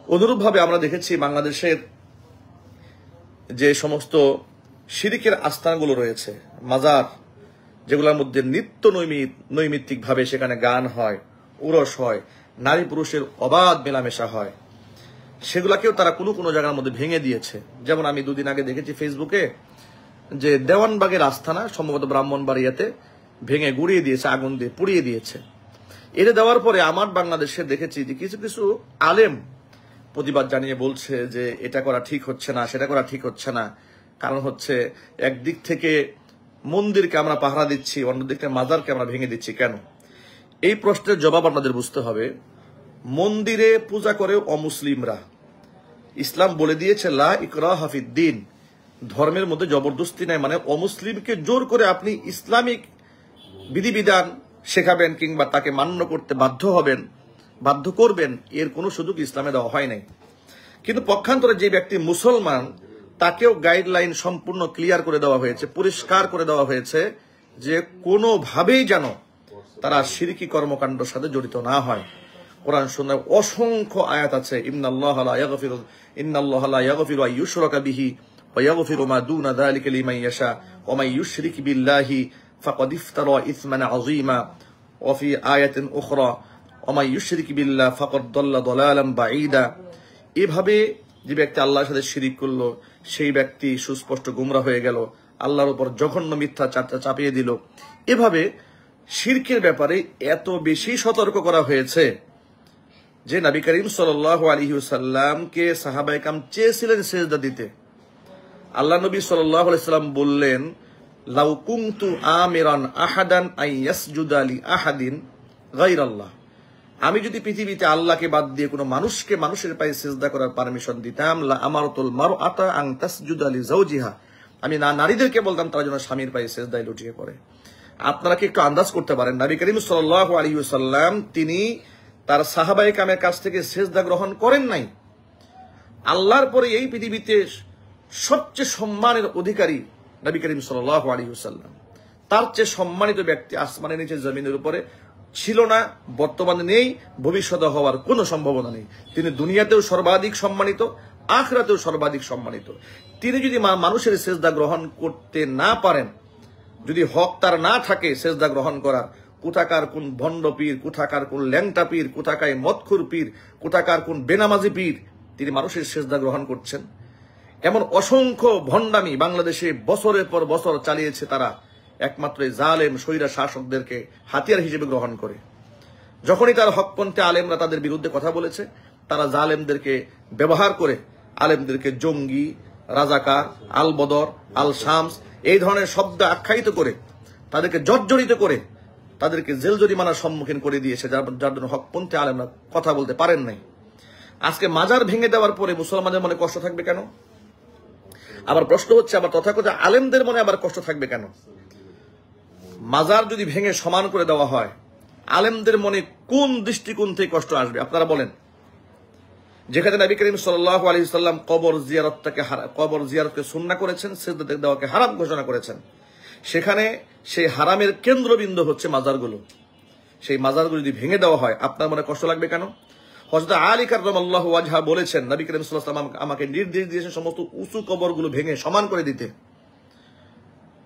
অনুরূপভাবে আমরা দেখেছি বাংলাদেশের যে সমস্ত শিরকের আস্থানগুলো রয়েছে, মাজার, যেগুলোর মধ্যে নিত্য নৈমিত্তিকভাবে সেখানে গান হয়, উরস হয়, নারী পুরুষের অবাধ মেলামেশা হয়, সেগুলাকেও তারা কোনো কোনো জায়গার মধ্যে ভেঙে দিয়েছে। যেমন আমি দুদিন আগে দেখেছি ফেসবুকে যে দেওয়ানবাগের আস্থানা সম্ভবত ব্রাহ্মণবাড়িয়াতে ভেঙে গুড়িয়ে দিয়েছে, আগুন দিয়ে পুড়িয়ে দিয়েছে। এটা দেওয়ার পরে আমার বাংলাদেশে দেখেছি যে কিছু কিছু আলেম প্রতিবাদ জানিয়ে বলছে যে এটা করা ঠিক হচ্ছে না, সেটা করা ঠিক হচ্ছে না। কারণ হচ্ছে একদিক থেকে মন্দিরকে আমরা পাহারা দিচ্ছি, অন্যদিক থেকে মাজারকে আমরা ভেঙে দিচ্ছি কেন? এই প্রশ্নের জবাব আপনাদের বুঝতে হবে। মন্দিরে পূজা করে অমুসলিমরা, ইসলাম বলে দিয়েছে লা ইকরাহা ফিদ্দিন, ধর্মের মধ্যে জবরদস্তি নাই, মানে অমুসলিমকে জোর করে আপনি ইসলামিক বিধিবিধান শেখাবেন কিংবা তাকে মান্য করতে বাধ্য করবেন, এর কোনো সুযোগ ইসলামে দেওয়া হয় নাই। কিন্তু পক্ষান্তরে যে ব্যক্তি মুসলমান, তাকেও গাইডলাইন সম্পূর্ণ ক্লিয়ার করে দেওয়া হয়েছে, পরিষ্কার করে দেওয়া হয়েছে যে কোনোভাবেই যেন তারা শিরকি কর্মকাণ্ডের সাথে জড়িত না হয়। কোরআন সুন্নাহয় অসংখ্য আয়াত আছে, ইন্নাল্লাহা লা ইয়াগফিরু আন ইউশরাকা বিহি ওয়া ইয়াগফিরু মা দুনা যালিকা লিমান ইয়াশা ওয়া মান ইউশরিক বিল্লাহি ফাকাদ ইফতারা ইসমান আযীমা ওয়া ফি আয়াতিন উখরা ওয়া মান ইউশরিক বিল্লাহি ফাকাদ দাল্লা দালালান বাঈদা। এভাবে যে ব্যক্তি আল্লাহর সাথে শিরিক করলো সেই ব্যক্তি সুস্পষ্ট গুমরা হয়ে গেল, আল্লাহর উপর জঘন্য মিথ্যা চাপিয়ে দিল। এভাবে শিরকের ব্যাপারে এত বেশি সতর্ক করা হয়েছে যে নবী করিম সাল্লাল্লাহু আলাইহি ওয়াসাল্লামকে সাহাবায়ে কেরাম চেয়েছিলেন সিজদা দিতে। আল্লাহ নবী সাল্লাল্লাহু আলাইহি ওয়াসাল্লাম বললেন, লাউ কুনতু আমিরান আহাদান আন ইয়াসজুদা লি আহাদিন গায়রাল্লাহ, আমি যদি পৃথিবীতে আল্লাহকে বাদ দিয়ে কোনো মানুষকে মানুষের পায়ে সিজদা করার পারমিশন দিতাম, লা আমারাতুল মারআতা আন তাসজুদা লি যাওজিহা, আমি নারীদেরকে বলতাম তারা যেন স্বামীর পায়ে সিজদায় লুটিয়ে পড়ে। আপনারা কি একটু আন্দাজ করতে পারেন নবী করিম সাল্লাল্লাহু আলাইহি ওয়াসাল্লাম তিনি তার সাহাবায়ে কেরামের কাছ থেকে সিজদা গ্রহণ করেন নাই। আল্লাহর পরে এই পৃথিবীতে সবচেয়ে সম্মানের অধিকারী নবী করিম সাল্লাল্লাহু আলাইহি ওয়াসাল্লাম, তার চেয়ে সম্মানিত ব্যক্তি আসমানের নিচে জমিনের উপরে ছিল না, বর্তমানে নেই, ভবিষ্যতে হওয়ার কোনো সম্ভাবনা নেই। তিনি দুনিয়াতেও সর্বাধিক সম্মানিত, আখিরাতেও সর্বাধিক সম্মানিত। তিনি যদি মানুষের সিজদা গ্রহণ করতে না পারেন, যদি হক তার না থাকে সিজদা গ্রহণ করার, কোথাকার কোন ভণ্ড পীর, কোথাকার কোন ল্যাংটা পীর, কোথাকার মদখুর পীর, কোথাকার কোন বেনামাজি পীর তিনি মানুষের সিজদা গ্রহণ করছেন। এমন অসংখ্য ভণ্ডামি বাংলাদেশে বছরের পর বছর চালিয়েছে তারা, একমাত্র জালেম স্বৈরা শাসকদেরকে হাতিয়ার হিসেবে গ্রহণ করে। যখনই তার হকপন্থী আলেমরা তাদের বিরুদ্ধে কথা বলেছে, তারা জালেমদেরকে ব্যবহার করে আলেমদেরকে জঙ্গি, রাজাকার, আল বদর, আল শামস এই ধরনের শব্দ আখ্যায়িত করে তাদেরকে জর্জরিত করে তাদেরকে জেল জরিমানার সম্মুখীন করে দিয়েছে, যার জন্য হকপন্থী আলেমরা কথা বলতে পারেন নাই। আজকে মাজার ভেঙে দেওয়ার পরে মুসলমানদের মনে কষ্ট থাকবে কেন? আবার প্রশ্ন হচ্ছে, আবার তথাকথিত আলেমদের মনে আবার কষ্ট থাকবে কেন? মাজার যদি ভেঙে সমান করে দেওয়া হয়, আলেমদের মনে কোন দৃষ্টিকোণ থেকে কষ্ট আসবে আপনারা বলেন? যেখানে নবী করিম সাল্লাল্লাহু আলাইহি ওয়াসাল্লাম কবর জিয়ারতকে সুন্নাহ করেছেন, সিজদা দেওয়াকে হারাম ঘোষণা করেছেন, সেখানে সেই হারামের কেন্দ্রবিন্দু হচ্ছে মাজারগুলো। সেই মাজারগুলো যদি ভেঙে দেওয়া হয়, আপনার মনে কষ্ট লাগবে কেন? হযরত আলী কাররামাল্লাহু ওয়াজহা বলেছেন, নবী করিম সাল্লাল্লাহু আলাইহি ওয়াসাল্লাম আমাকে নির্দেশ দিয়েছেন সমস্ত উঁচু কবরগুলো ভেঙে সমান করে দিতে।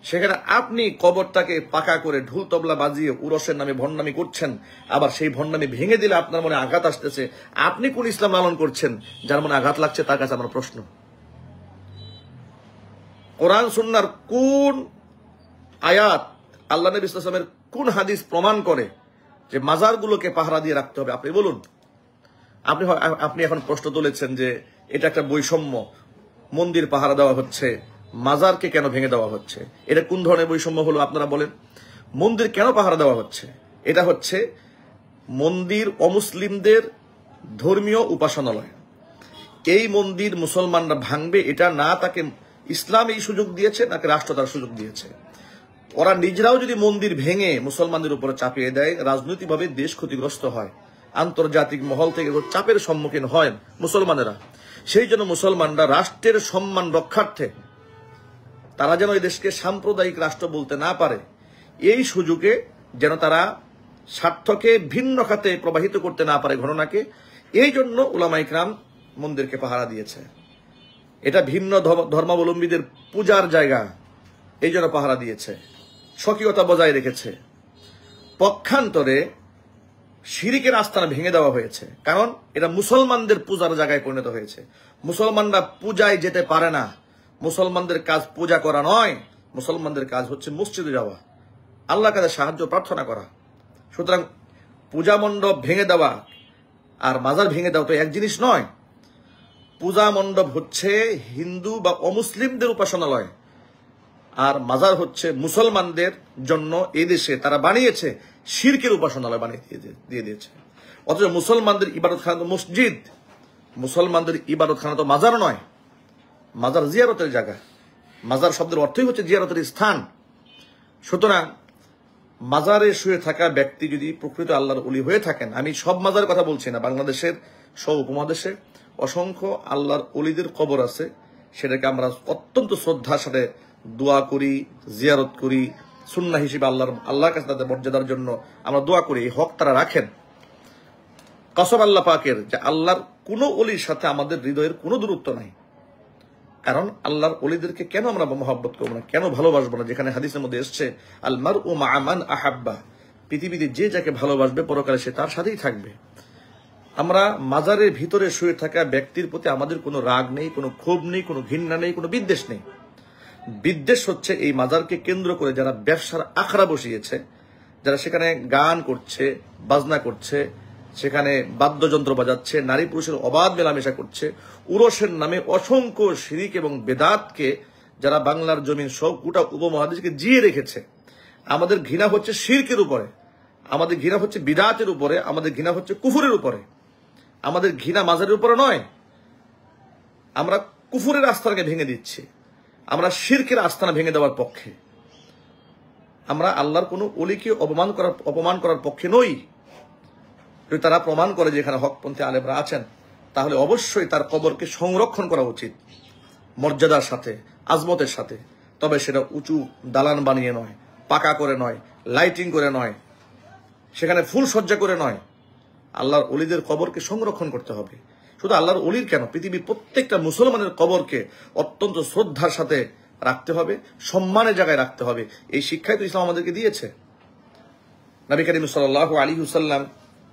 সেখানে আপনি কবরটাকে পাকা করে ঢোল তবলা বাজিয়ে উরসের নামে ভণ্ডামি করছেন, আবার সেই ভণ্ডামি ভেঙে দিলে আপনার মনে আঘাত আসতেছে। আপনি কোন ইসলাম লালন করছেন যার মনে আঘাত লাগছে? তার কাছে আমার প্রশ্ন, কোরআন সুন্নাহর কোন আয়াত, আল্লাহ নবী সাল্লাল্লাহু আলাইহি ওয়াসাল্লামের কোন হাদিস প্রমাণ করে যে মাজারগুলোকে পাহারা দিয়ে রাখতে হবে? আপনি বলুন। আপনি এখন প্রশ্ন তুলেছেন যে এটা একটা বৈষম্য, মন্দির পাহারা দেওয়া হচ্ছে, মাজারকে কেন ভেঙে দেওয়া হচ্ছে? এটা কোন ধরনের বৈষম্য হলো আপনারা বলেন? মন্দির কেন পাহারা দেওয়া হচ্ছে? এটা হচ্ছে মন্দির অমুসলিমদের ধর্মীয় উপাসনালয়। এই মন্দির মুসলমানরা ভাঙবে, এটা না তাকে ইসলাম এই সুযোগ দিয়েছে, নাকি রাষ্ট্র তার সুযোগ দিয়েছে? ওরা নিজেরাও যদি মন্দির ভেঙে মুসলমানদের উপরে চাপিয়ে দেয়, রাজনৈতিকভাবে দেশ ক্ষতিগ্রস্ত হয়, আন্তর্জাতিক মহল থেকে চাপের সম্মুখীন হয় মুসলমানেরা। সেই জন্য মুসলমানরা রাষ্ট্রের সম্মান রক্ষার্থে তারা যেন এই দেশকে সাম্প্রদায়িক রাষ্ট্র বলতে না পারে, এই সুযোগে যেন তারা স্বার্থকে ভিন্ন খাতে প্রবাহিত করতে না পারে ঘটনাকে, এই জন্য উলামায়ে কেরাম মন্দিরকে পাহারা দিয়েছে। এটা ভিন্ন ধর্মাবলম্বীদের পূজার জায়গা, এই জন্য পাহারা দিয়েছে, স্বকীয়তা বজায় রেখেছে। পক্ষান্তরে শিরিকের আস্তানা ভেঙে দেওয়া হয়েছে, কারণ এটা মুসলমানদের পূজার জায়গায় পরিণত হয়েছে। মুসলমানরা পূজায় যেতে পারে না, মুসলমানদের কাজ পূজা করা নয়, মুসলমানদের কাজ হচ্ছে মসজিদে যাওয়া, আল্লাহর কাছে সাহায্য প্রার্থনা করা। সুতরাং পূজা মণ্ডপ ভেঙে দেওয়া আর মাজার ভেঙে দেওয়া তো এক জিনিস নয়। পূজা মণ্ডপ হচ্ছে হিন্দু বা অমুসলিমদের উপাসনালয়, আর মাজার হচ্ছে মুসলমানদের জন্য এই দেশে তারা বানিয়েছে শিরকের উপাসনালয় বানিয়ে দিয়ে দিয়েছে। অথচ মুসলমানদের ইবাদতখানা তো মসজিদ, মুসলমানদের ইবাদতখানা তো মাজার নয়, মাজার জিয়ারতের জায়গা। মাজার শব্দের অর্থই হচ্ছে জিয়ারতের স্থান। সুতরাং মাজারে শুয়ে থাকা ব্যক্তি যদি প্রকৃত আল্লাহর ওলি হয়ে থাকেন, আমি সব মাজারের কথা বলছি না, বাংলাদেশের সব উপমহাদেশে অসংখ্য আল্লাহর ওলিদের কবর আছে, সেটাকে আমরা অত্যন্ত শ্রদ্ধার সাথে দোয়া করি, জিয়ারত করি, সুন্নাহ হিসেবে আল্লাহর কাছে তাদের মর্যাদার জন্য আমরা দোয়া করি। এই হক তারা রাখেন। কসম আল্লাহ পাকের যে আল্লাহর কোনো ওলির সাথে আমাদের হৃদয়ের কোনো দূরত্ব নাই। কারণ আল্লাহর ওলিদেরকে কেন আমরা মহব্বত করবো না, কেন ভালোবাসবো না? যেখানে হাদিসের মধ্যে এসছে আল মারউ মা'a মান আহাব্বা, পৃথিবীতে যে যাকে ভালোবাসবে পরকালে সে তার সাথেই থাকবে। আমরা মাজারের ভিতরে শুয়ে থাকা ব্যক্তির প্রতি আমাদের কোনো রাগ নেই, কোনো ক্ষোভ নেই, কোনো ঘৃণা নেই, কোনো বিদ্বেষ নেই। বিদ্বেষ হচ্ছে এই মাজারকে কেন্দ্র করে যারা ব্যবসার আখড়া বসিয়েছে, যারা সেখানে গান করছে, বাজনা করছে, সেখানে বাদ্যযন্ত্র বাজাচ্ছে, নারী পুরুষের অবাধ মেলামেশা করছে, উরসের নামে অসংখ্য শিরিক এবং বেদাতকে যারা বাংলার জমিন সব গোটা উপমহাদেশকে জিয়ে রেখেছে। আমাদের ঘৃণা হচ্ছে শিরকের উপরে, আমাদের ঘৃণা হচ্ছে বিদাতের উপরে, আমাদের ঘৃণা হচ্ছে কুফুরের উপরে। আমাদের ঘৃণা মাজারের উপরে নয়। আমরা কুফুরের আস্থানাকে ভেঙে দিচ্ছি, আমরা শিরকের আস্থানা ভেঙে দেওয়ার পক্ষে। আমরা আল্লাহর কোনো ওলিকে অপমান করার পক্ষে নই। যদি তারা প্রমাণ করে যে এখানে হকপন্থী আলেমরা আছেন, তাহলে অবশ্যই তার কবরকে সংরক্ষণ করা উচিত মর্যাদার সাথে, আজমতের সাথে। তবে সেটা উঁচু দালান বানিয়ে নয়, পাকা করে নয়, লাইটিং করে নয়, সেখানে ফুল সজ্জা করে নয়। আল্লাহর ওলিদের কবরকে সংরক্ষণ করতে হবে। শুধু আল্লাহর ওলির কেন, পৃথিবীর প্রত্যেকটা মুসলমানের কবরকে অত্যন্ত শ্রদ্ধার সাথে রাখতে হবে, সম্মানের জায়গায় রাখতে হবে। এই শিক্ষাই তো ইসলাম আমাদেরকে দিয়েছে। নবী করিম সাল্লাল্লাহু আলাইহি ওয়াসাল্লাম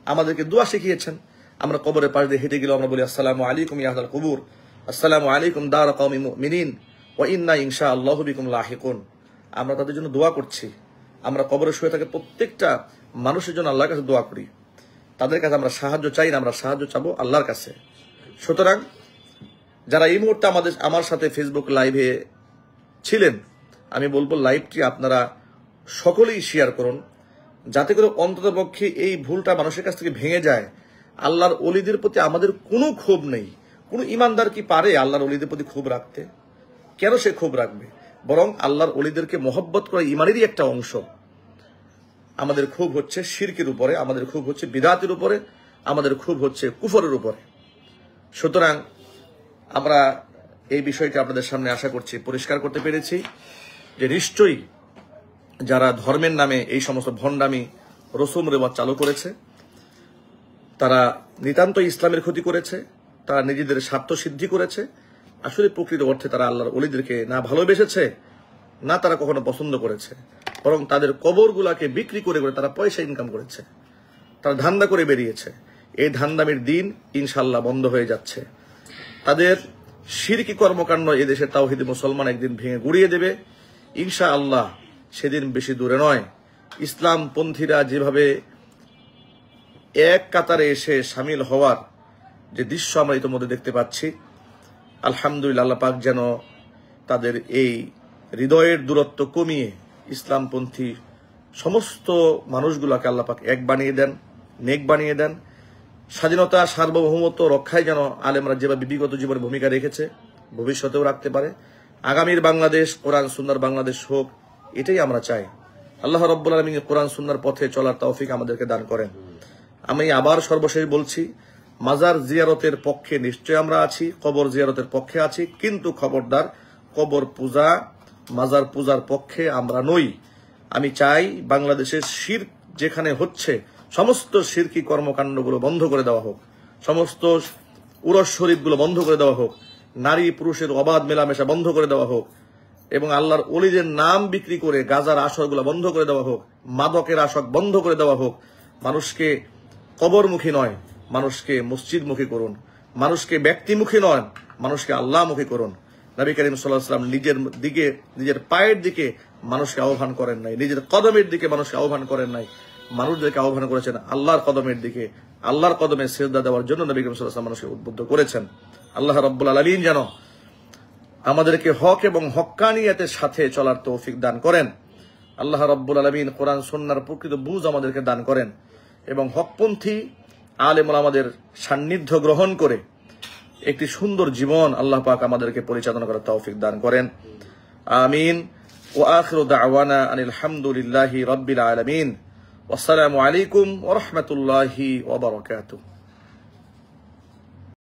আমাদেরকে দোয়া শিখিয়েছেন। আমরা কবরের পাশ দিয়ে হেঁটে গেলে আমরা বলি আসসালামু আলাইকুম ইয়া আহলাল কুবুর, আসসালামু আলাইকুম দার কওমি মুমিনিন ওয়া ইন্না ইনশাআল্লাহু বিকুম লাহিকুন। আমরা তাদের জন্য দোয়া করছি। আমরা কবরে শুয়ে থাকা প্রত্যেকটা মানুষের জন্য আল্লাহর কাছে দোয়া করি। তাদের কাছে আমরা সাহায্য চাই না, আমরা সাহায্য চাবো আল্লাহর কাছে। সুতরাং যারা এই মুহূর্তে আমার সাথে ফেসবুক লাইভে ছিলেন, আমি বলবো লাইভটি আপনারা সকলেই শেয়ার করুন, যাতে করে অন্ততপক্ষে এই ভুলটা মানুষের কাছ থেকে ভেঙে যায়। আল্লাহর ওলিদের প্রতি আমাদের কোনো ক্ষোভ নেই। কোনো ইমানদার কি পারে আল্লাহর ওলিদের প্রতি ক্ষোভ রাখতে? কেন সে ক্ষোভ রাখবে? বরং আল্লাহর ওলিদেরকে মহব্বত করা ইমানেরই একটা অংশ। আমাদের ক্ষোভ হচ্ছে শিরকের উপরে, আমাদের ক্ষোভ হচ্ছে বিদাতের উপরে, আমাদের ক্ষোভ হচ্ছে কুফরের উপরে। সুতরাং আমরা এই বিষয়টি আপনাদের সামনে আশা করছি পরিষ্কার করতে পেরেছি যে নিশ্চয়ই যারা ধর্মের নামে এই সমস্ত ভণ্ডামি রসুম রেওয়াজ চালু করেছে, তারা নিতান্ত ইসলামের ক্ষতি করেছে, তারা নিজেদের স্বার্থ সিদ্ধি করেছে। আসলে প্রকৃত অর্থে তারা আল্লাহর ওলিদেরকে না ভালোবেসেছে, না তারা কখনো পছন্দ করেছে, বরং তাদের কবরগুলাকে বিক্রি করে করে তারা পয়সা ইনকাম করেছে, তারা ধান্দা করে বেরিয়েছে। এই ধান্দামির দিন ইনশাল্লাহ বন্ধ হয়ে যাচ্ছে। তাদের শিরকি কর্মকাণ্ড এদেশের তাওহীদি মুসলমান একদিন ভেঙে গুড়িয়ে দেবে ইনশাআল্লাহ। সেদিন বেশি দূরে নয়। ইসলাম পন্থীরা যেভাবে এক কাতারে এসে সামিল হওয়ার যে দৃশ্য আমরা ইতিমধ্যে দেখতে পাচ্ছি, আলহামদুলিল্লাহ, আল্লাহ পাক যেন তাদের এই হৃদয়ের দূরত্ব কমিয়ে ইসলামপন্থী সমস্ত মানুষগুলোকে আল্লাহ পাক এক বানিয়ে দেন, নেক বানিয়ে দেন। স্বাধীনতা সার্বভৌমত্ব রক্ষায় যেন আলেমরা যেভাবে বিগত জীবনে ভূমিকা রেখেছে, ভবিষ্যতেও রাখতে পারে। আগামীর বাংলাদেশ কোরআন সুন্নাহর বাংলাদেশ হোক, এটাই আমরা চাই। আল্লাহ রাব্বুল আলামিন কোরআন সুন্নাহর পথে চলার তৌফিক আমাদেরকে দান করেন। আমি আবার সর্বশেষ বলছি, মাজার জিয়ারতের পক্ষে নিশ্চয় আমরা আছি, কবর জিয়ারতের পক্ষে আছি, কিন্তু খবরদার কবর পূজা, মাজার পূজার পক্ষে আমরা নই। আমি চাই বাংলাদেশের শিরক যেখানে হচ্ছে সমস্ত শিরকি কর্মকাণ্ডগুলো বন্ধ করে দেওয়া হোক, সমস্ত উরস শরীফগুলো বন্ধ করে দেওয়া হোক, নারী পুরুষের অবাধ মেলামেশা বন্ধ করে দেওয়া হোক, এবং আল্লাহর ওলিদের নাম বিক্রি করে গাজার আসরগুলো বন্ধ করে দেওয়া হোক, মাদকের আসর বন্ধ করে দেওয়া হোক। মানুষকে কবরমুখী নয়, মানুষকে মসজিদমুখী করুন। মানুষকে ব্যক্তিমুখী নয়, মানুষকে আল্লাহমুখী করুন। নবী করিম সাল্লাল্লাহু আলাইহি ওয়াসাল্লাম নিজের পায়ের দিকে মানুষকে আহ্বান করেন নাই, নিজের কদমের দিকে মানুষকে আহ্বান করেন নাই। মানুষদেরকে আহ্বান করেছেন আল্লাহর কদমের দিকে, আল্লাহর কদমে সিজদা দেওয়ার জন্য নবী করিম সাল্লাল্লাহু আলাইহি ওয়াসাল্লাম মানুষকে উদ্বুদ্ধ করেছেন। আল্লাহ রাব্বুল আলামিন যেন আমাদেরকে হক এবং হক্কানিয়াতের সাথে চলার তৌফিক দান করেন। আল্লাহ রাব্বুল আলামিন কোরআন সুন্নাহর প্রকৃত বুঝ আমাদেরকে দান করেন এবং হকপন্থী আলেম ওলামাদের সান্নিধ্য গ্রহণ করে একটি সুন্দর জীবন আল্লাহ পাক আমাদেরকে পরিচালনা করার তৌফিক দান করেন। আমিন। ওয়া আখিরু দাওয়ানা আনিল হামদুলিল্লাহি রাব্বিল আলামিন। ওয়াসসালামু আলাইকুম ওয়া রাহমাতুল্লাহি ওয়া বারাকাতুহু।